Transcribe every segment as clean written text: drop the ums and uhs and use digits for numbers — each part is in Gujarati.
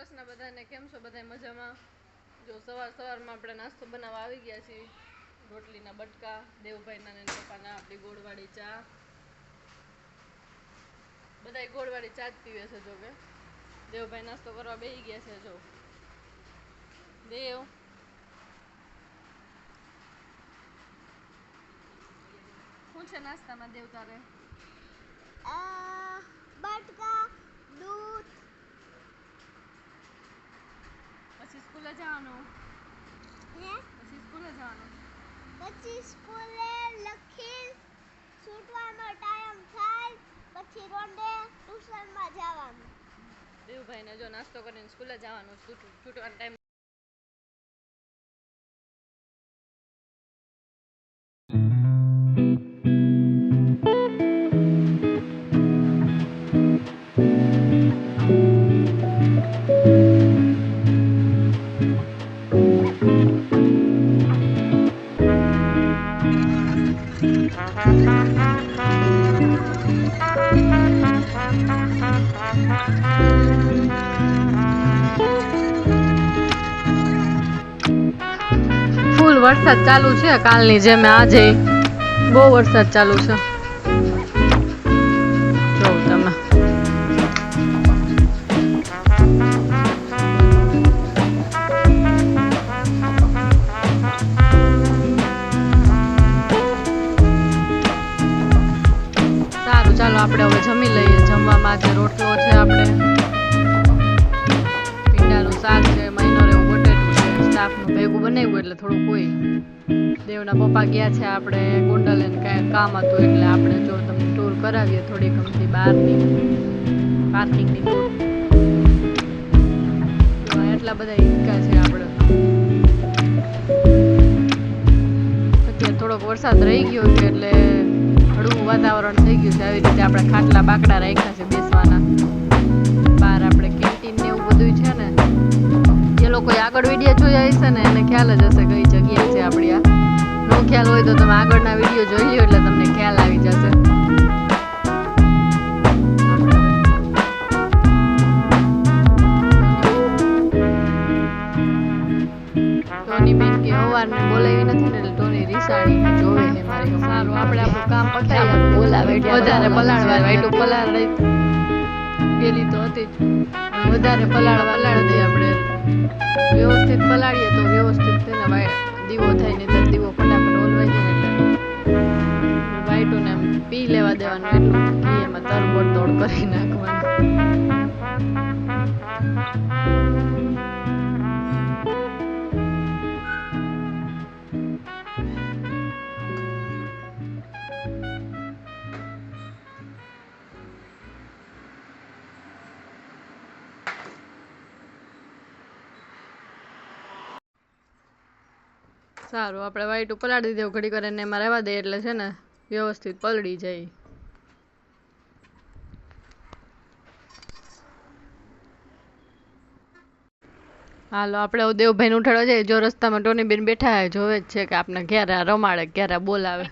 કૃષ્ણ બધાને. કેમ છો બધા? મજામાં? જો સવારમાં આપણે નાસ્તો બનાવવા આવી ગયા છીએ. રોટલીના બટકા, દેવભાઈના ને પપ્પાના, આપણી ગોળવાળી ચા. બધા ગોળવાળી ચા જ પીવે છે. જો કે દેવભાઈ નાસ્તો કરવા બેસી ગયા છે. જો દેવ, શું છે નાસ્તામાં દેવ તારે? બટકા, દૂધ. પછી સ્કૂલે જવાનું? પછી સ્કૂલે જવાનું? પછી સ્કૂલે લખી છૂટવાનો ટાઈમ થાય પછી રોંડે ટ્યુશનમાં જવાનું. દેવભાઈને જો નાસ્તો કરીને સ્કૂલે જવાનું, છૂટવાનો ટાઈમ. ફૂલ વરસાદ ચાલુ છે. કાલની જેમ આજે બહુ વરસાદ ચાલુ છે. જો તમે સારું, ચાલો આપણે હવે જમી લઈએ. જમવામાં આજે રોટલો છે, આપણે ભીંડાનું શાક છે, મહિનો રેવું બટેટું છે, સ્ટાફનું ભેગું બનાવ્યું એટલે થોડુંક હોય. દેવના પપ્પા ગયા છે આપણે ગોંડલ, કામ હતું એટલે આપણે જો તમને ટૂર કરાવીએ થોડી ગમતી બહારની પાર્કિંગની ટૂર. એટલા બધા હિંચકા છે આપણે. અત્યારે થોડોક વરસાદ રહી ગયો છે એટલે હળવું વાતાવરણ થઈ ગયું છે. આવી રીતે આપણે ખાટલા બાકડા રાખ્યા છે બેસવાના. બહાર આપણે કેન્ટીન ને એવું બધું છે ને. જે લોકોએ આગળ વિડીયો જોયા હશે ને એને ખ્યાલ જ હશે કઈ જગ્યા છે આપણી. આ નો ખ્યાલ હોય તો તમે આગળના વિડીયો જોઈ લ્યો એટલે તમને ખ્યાલ આવી જશે. ટોની બેન કે સવારને બોલાવી નથી ને એટલે ટોની રીસાડી જોવે છે મારી. સારું, આપણે આપણું કામ પતાવી બોલાવે વધારે પલાળવા એટલું પલાળ પેલી તો હતી જ. વધારે પલાળ દઈએ આપણે. વ્યવસ્થિત પલાળીએ તો વ્યવસ્થિત થઈને દીવો થાય ને તો દીવો ફટાફટ ઓલવાઈ જાય ને એટલે વાઈટું ને પી લેવા દેવાનું. એટલું ઘી એમાં તરબોળ દોડ કરી નાખવાનું. સારું, આપણે વાઈટું પલાળી દેવું ઘડી કરીને એમાં રહેવા દઈએ એટલે છે ને વ્યવસ્થિત પલળી જાય. હાલો, આપણે દેવભાઈને ઉઠાડવા જઈએ. જો રસ્તામાં ટોની બેન બેઠા હોય જોવે જ છે કે આપણે ક્યારે રમાડે ક્યારે બોલાવે.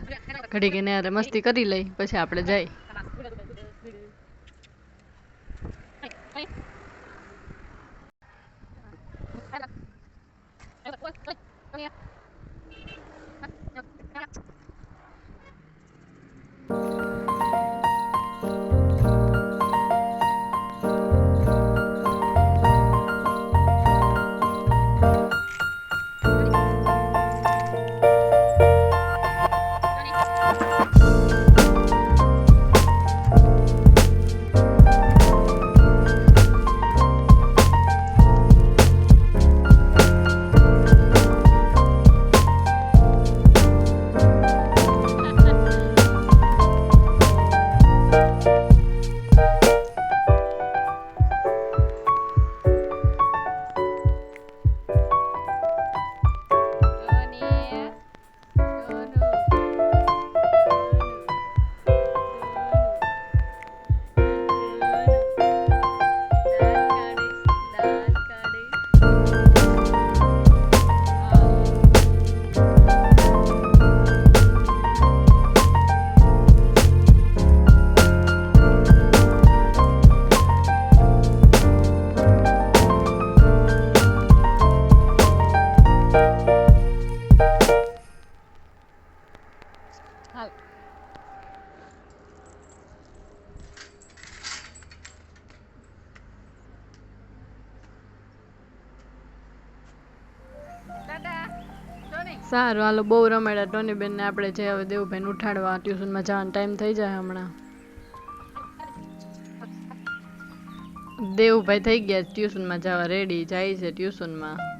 ઘડી કે ને મસ્તી કરી લઈ પછી આપણે જઈ. સારું હાલો બહુ રમાડ્યા ટોની બેન ને આપણે જે હવે દેવુભાઈને ઉઠાડવા ટ્યુશનમાં જવાનો ટાઈમ થઈ જાય હમણાં દેવુભાઈ થઈ ગયા ટ્યુશનમાં જવા રેડી જાય છે ટ્યુશનમાં